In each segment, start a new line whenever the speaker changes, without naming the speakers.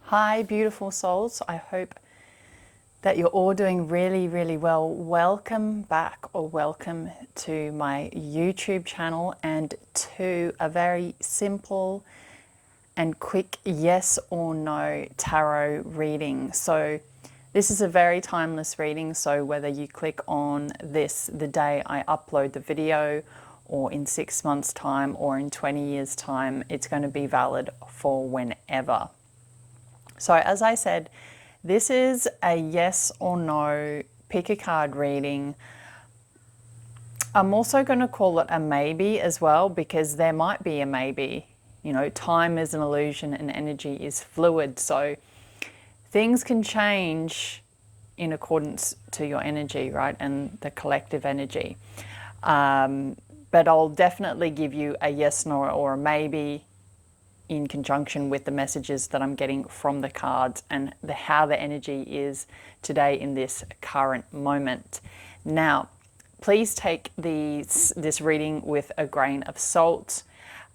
Hi, beautiful souls. I hope that you're all doing really, really well. Welcome back or welcome to my YouTube channel and to a very simple and quick yes or no tarot reading. So this is a very timeless reading. So whether you click on this the day I upload the video or in 6 months time or in 20 years time, it's going to be valid for whenever. So as I said, this is a yes or no pick a card reading. I'm also going to call it a maybe as well, because there might be a maybe. You know, time is an illusion and energy is fluid. So things can change in accordance to your energy, right? And the collective energy. But I'll definitely give you a yes, no, or a maybe in conjunction with the messages that I'm getting from the cards and how the energy is today in this current moment. Now, please take this reading with a grain of salt.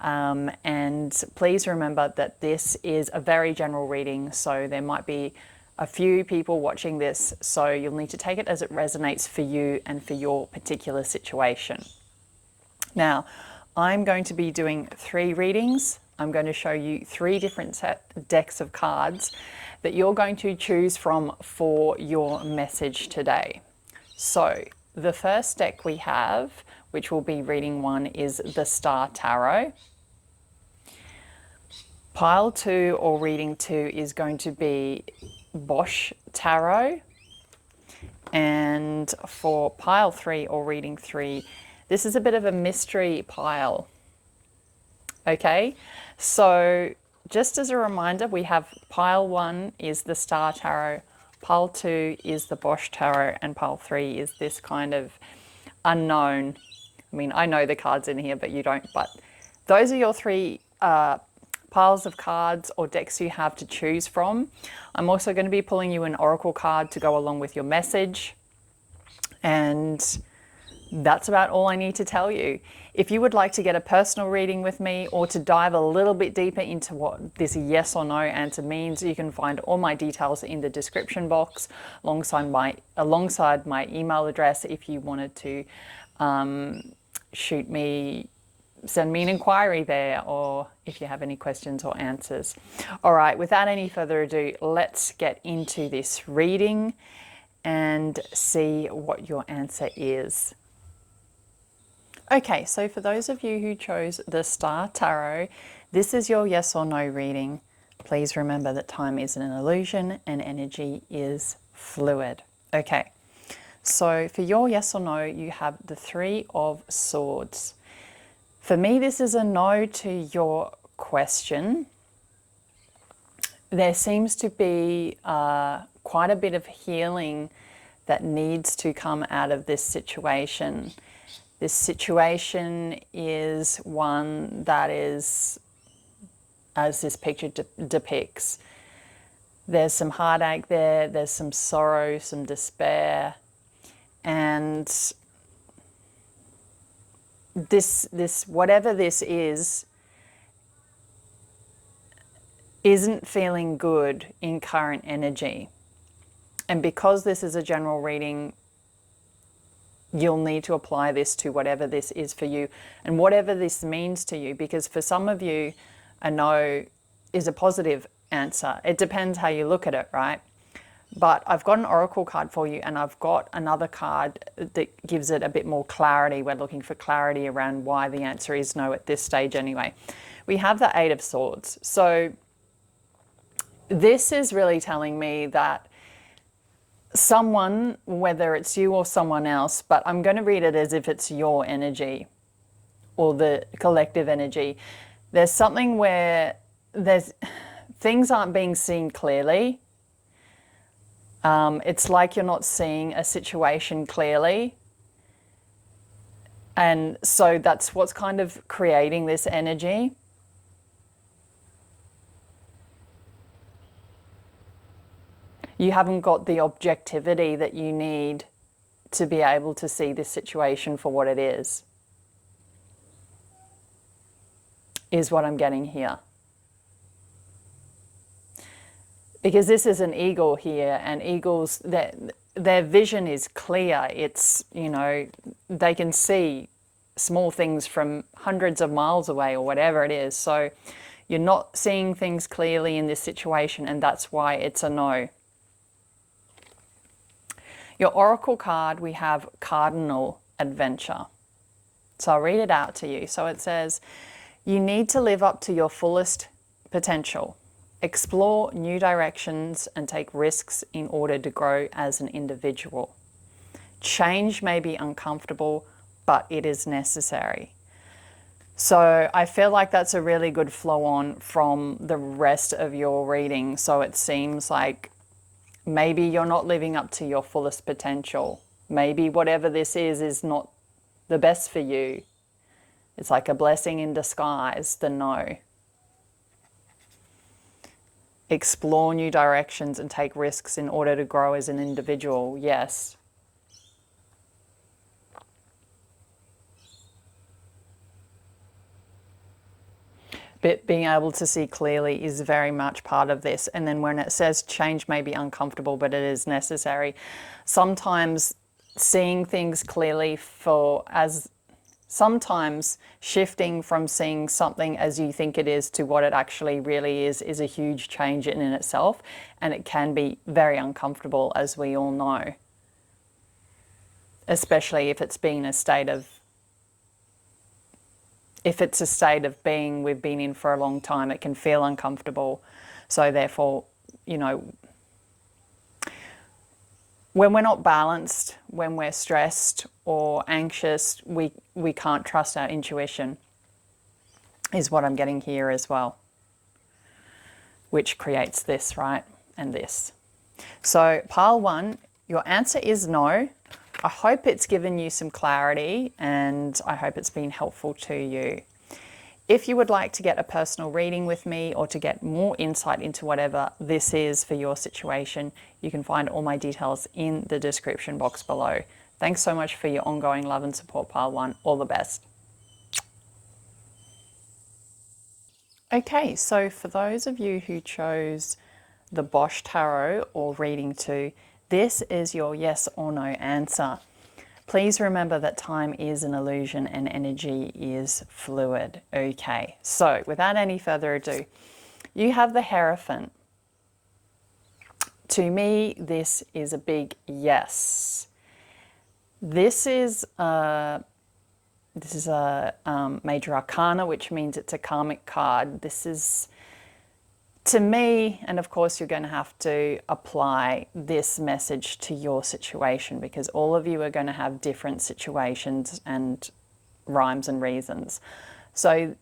And please remember that this is a very general reading, so there might be a few people watching this, so you'll need to take it as it resonates for you and for your particular situation. Now, I'm going to be doing 3 readings. I'm going to show you 3 different decks of cards that you're going to choose from for your message today. So the first deck we have, which will be reading 1, is the Star Tarot. Pile 2 or reading 2 is going to be Bosch Tarot. And for pile 3 or reading 3, this is a bit of a mystery pile. Okay, so just as a reminder, we have pile 1 is the Star Tarot, pile 2 is the Bosch Tarot, and pile 3 is this kind of unknown. I mean, I know the cards in here, but you don't. But those are your 3 piles of cards or decks you have to choose from. I'm also going to be pulling you an oracle card to go along with your message. And that's about all I need to tell you. If you would like to get a personal reading with me or to dive a little bit deeper into what this yes or no answer means, you can find all my details in the description box alongside my email address if you wanted to send me an inquiry there, or if you have any questions or answers. All right, without any further ado, let's get into this reading and see what your answer is. Okay, so for those of you who chose the Star Tarot, this is your yes or no reading. Please remember that time is an illusion and energy is fluid. Okay, so for your yes or no, you have the 3 of Swords. For me, this is a no to your question. There seems to be quite a bit of healing that needs to come out of this situation. This situation is one that is, as this picture depicts, there's some heartache there, there's some sorrow, some despair, and this whatever this is isn't feeling good in current energy. And because this is a general reading, you'll need to apply this to whatever this is for you and whatever this means to you, because for some of you, a no is a positive answer. It depends how you look at it, right? But I've got an oracle card for you, and I've got another card that gives it a bit more clarity. We're looking for clarity around why the answer is no at this stage anyway. We have the 8 of Swords. So this is really telling me that someone, whether it's you or someone else, but I'm going to read it as if it's your energy or the collective energy. There's something where things aren't being seen clearly. It's like you're not seeing a situation clearly. And so that's what's kind of creating this energy. You haven't got the objectivity that you need to be able to see this situation for what it is what I'm getting here. Because this is an eagle here, and eagles, their vision is clear. It's, you know, they can see small things from hundreds of miles away or whatever it is. So you're not seeing things clearly in this situation, and that's why it's a no. Your oracle card, we have cardinal adventure. So I'll read it out to you. So it says, you need to live up to your fullest potential. Explore new directions and take risks in order to grow as an individual. Change may be uncomfortable, but it is necessary. So I feel like that's a really good flow on from the rest of your reading. So it seems like maybe you're not living up to your fullest potential. Maybe whatever this is not the best for you. It's like a blessing in disguise, the no. Explore new directions and take risks in order to grow as an individual. Yes. But being able to see clearly is very much part of this. And then when it says change may be uncomfortable, but it is necessary, sometimes seeing things clearly sometimes shifting from seeing something as you think it is to what it actually really is a huge change in itself, and it can be very uncomfortable, as we all know, especially if it's been a state of being we've been in for a long time. It can feel uncomfortable. So therefore, you know, when we're not balanced, when we're stressed or anxious, we can't trust our intuition, is what I'm getting here as well, which creates this, right? And this. So pile 1, your answer is no. I hope it's given you some clarity, and I hope it's been helpful to you. If you would like to get a personal reading with me or to get more insight into whatever this is for your situation, you can find all my details in the description box below. Thanks so much for your ongoing love and support, pile 1. All the best. Okay, so for those of you who chose the Bosch Tarot or reading 2, this is your yes or no answer. Please remember that time is an illusion and energy is fluid. Okay, so without any further ado, you have the Hierophant. To me, this is a big yes. This is a major arcana, which means it's a karmic card. This is, to me, and of course you're going to have to apply this message to your situation, because all of you are going to have different situations and rhymes and reasons. So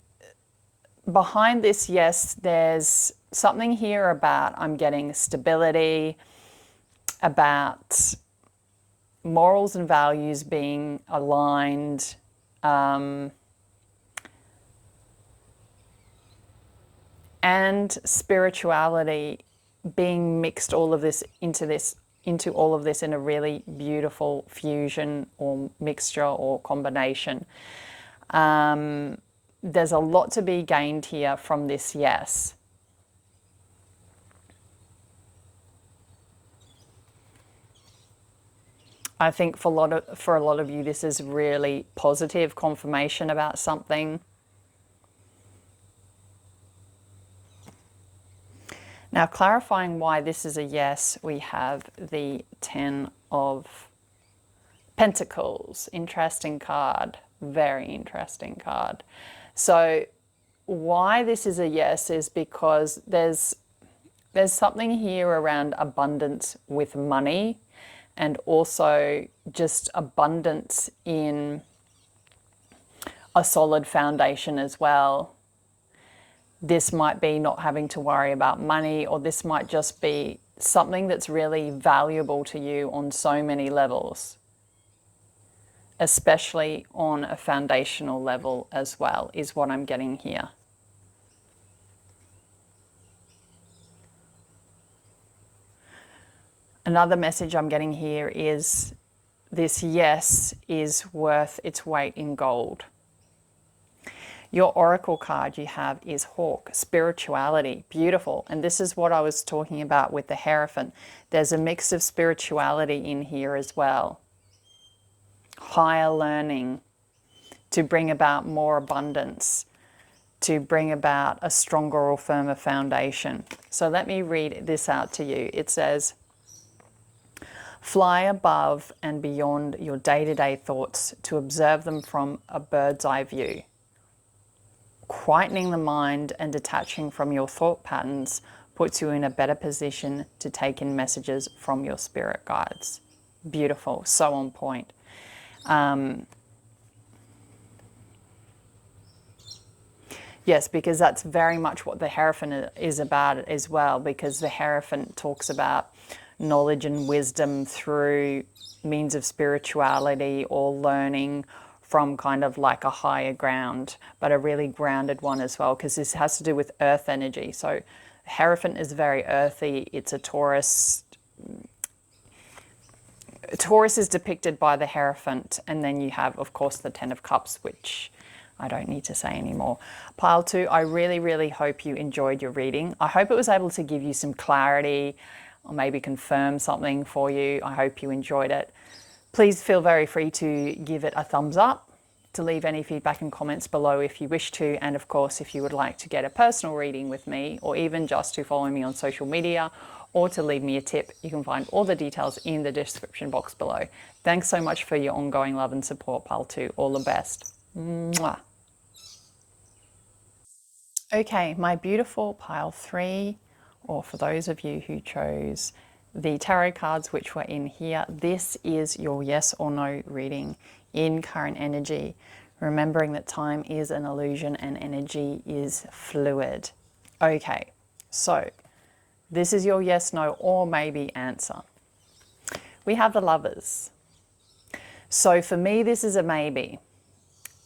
behind this yes, there's something here about, I'm getting stability, about morals and values being aligned, and spirituality being mixed into all of this in a really beautiful fusion or mixture or combination. There's a lot to be gained here from this yes. I think for a lot of you, this is really positive confirmation about something. Now, clarifying why this is a yes, we have the 10 of Pentacles. Interesting card, very interesting card. So why this is a yes is because there's something here around abundance with money, and also just abundance in a solid foundation as well. This might be not having to worry about money, or this might just be something that's really valuable to you on so many levels, especially on a foundational level as well, is what I'm getting here. Another message I'm getting here is this yes is worth its weight in gold. Your oracle card you have is Hawk, spirituality, beautiful. And this is what I was talking about with the Hierophant. There's a mix of spirituality in here as well. Higher learning to bring about more abundance, to bring about a stronger or firmer foundation. So let me read this out to you. It says, fly above and beyond your day-to-day thoughts to observe them from a bird's eye view. Quietening the mind and detaching from your thought patterns puts you in a better position to take in messages from your spirit guides. Beautiful, so on point. Yes, because that's very much what the Hierophant is about as well, because the Hierophant talks about knowledge and wisdom through means of spirituality or learning from kind of like a higher ground, but a really grounded one as well, because this has to do with earth energy. So Hierophant is very earthy. It's a Taurus. Taurus is depicted by the Hierophant, and then you have, of course, the Ten of Cups, which I don't need to say anymore. Pile 2, I really, really hope you enjoyed your reading. I hope it was able to give you some clarity or maybe confirm something for you. I hope you enjoyed it. Please feel very free to give it a thumbs up, to leave any feedback and comments below if you wish to, and of course if you would like to get a personal reading with me, or even just to follow me on social media or to leave me a tip, you can find all the details in the description box below. Thanks so much for your ongoing love and support, Pile 2. All the best. Mwah. Okay, my beautiful Pile 3, or for those of you who chose the tarot cards which were in here, this is your yes or no reading in current energy, remembering that time is an illusion and energy is fluid. Okay, so this is your yes, no, or maybe answer. We have the Lovers. So for me, this is a maybe.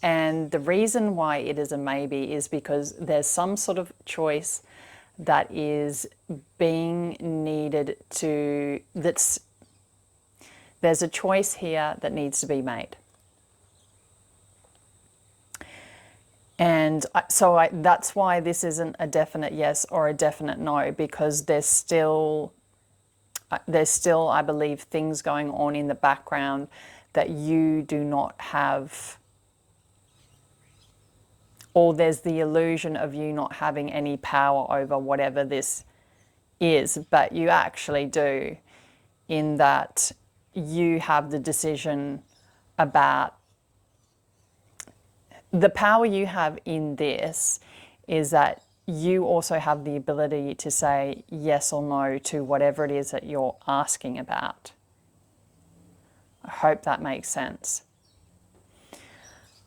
And the reason why it is a maybe is because there's some sort of choice that is being needed to, there's a choice here that needs to be made. And so that's why this isn't a definite yes or a definite no, because there's still, I believe, things going on in the background that you do not have, or there's the illusion of you not having any power over whatever this is, but you actually do, in that you have the decision about, the power you have in this is that you also have the ability to say yes or no to whatever it is that you're asking about. I hope that makes sense.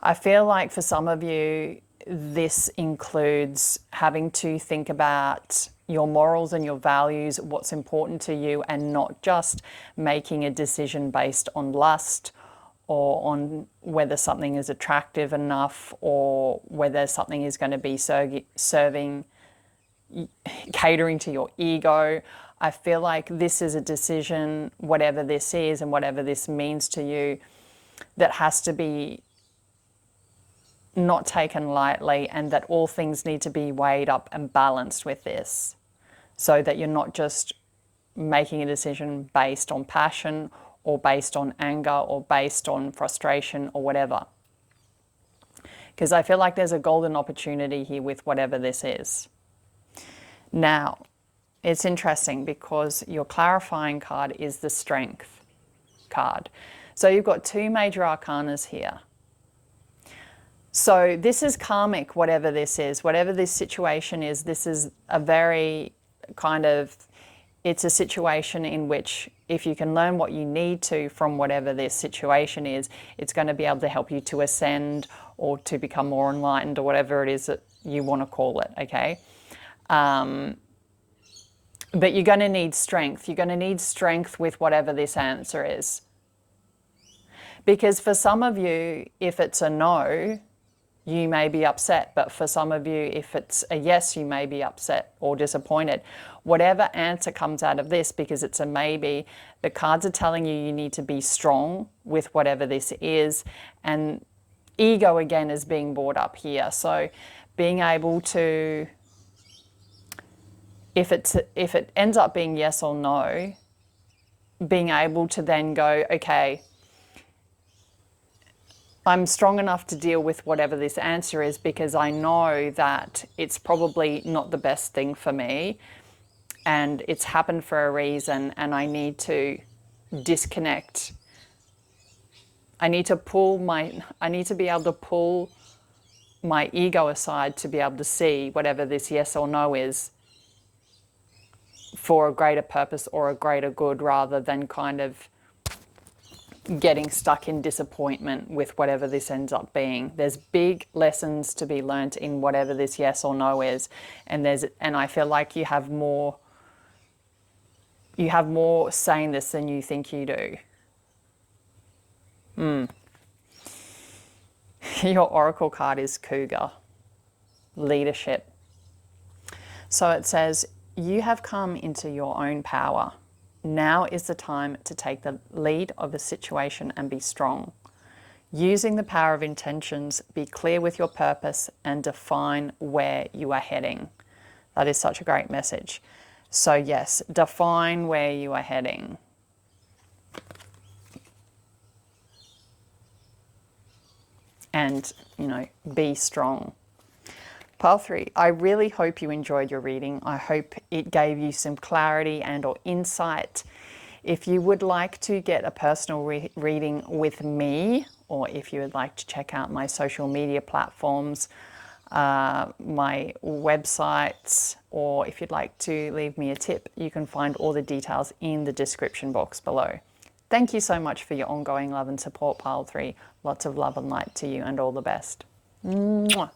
I feel like for some of you, this includes having to think about your morals and your values, what's important to you, and not just making a decision based on lust or on whether something is attractive enough or whether something is going to be serving, catering to your ego. I feel like this is a decision, whatever this is and whatever this means to you, that has to be not taken lightly, and that all things need to be weighed up and balanced with this, so that you're not just making a decision based on passion or based on anger or based on frustration or whatever. Because I feel like there's a golden opportunity here with whatever this is. Now, it's interesting because your clarifying card is the Strength card. So you've got two major arcanas here. So this is karmic, whatever this is, whatever this situation is. This is a very kind of, it's a situation in which if you can learn what you need to from whatever this situation is, it's going to be able to help you to ascend or to become more enlightened or whatever it is that you want to call it, okay? But you're going to need strength. You're going to need strength with whatever this answer is. Because for some of you, if it's a no, you may be upset, but for some of you, if it's a yes, you may be upset or disappointed. Whatever answer comes out of this, because it's a maybe, the cards are telling you you need to be strong with whatever this is, and ego again is being brought up here. So being able to, if it ends up being yes or no, being able to then go, okay, I'm strong enough to deal with whatever this answer is because I know that it's probably not the best thing for me and it's happened for a reason, and I need to disconnect. I need to be able to pull my ego aside to be able to see whatever this yes or no is for a greater purpose or a greater good, rather than kind of getting stuck in disappointment with whatever this ends up being. There's big lessons to be learnt in whatever this yes or no is, and I feel like you have more say in this than you think you do. Your oracle card is Cougar, leadership. So it says, you have come into your own power. Now is the time to take the lead of a situation and be strong. Using the power of intentions, be clear with your purpose and define where you are heading. That is such a great message. So yes, define where you are heading. And, be strong. Pile 3, I really hope you enjoyed your reading. I hope it gave you some clarity and or insight. If you would like to get a personal reading with me, or if you would like to check out my social media platforms, my websites, or if you'd like to leave me a tip, you can find all the details in the description box below. Thank you so much for your ongoing love and support, Pile 3. Lots of love and light to you, and all the best. Mwah.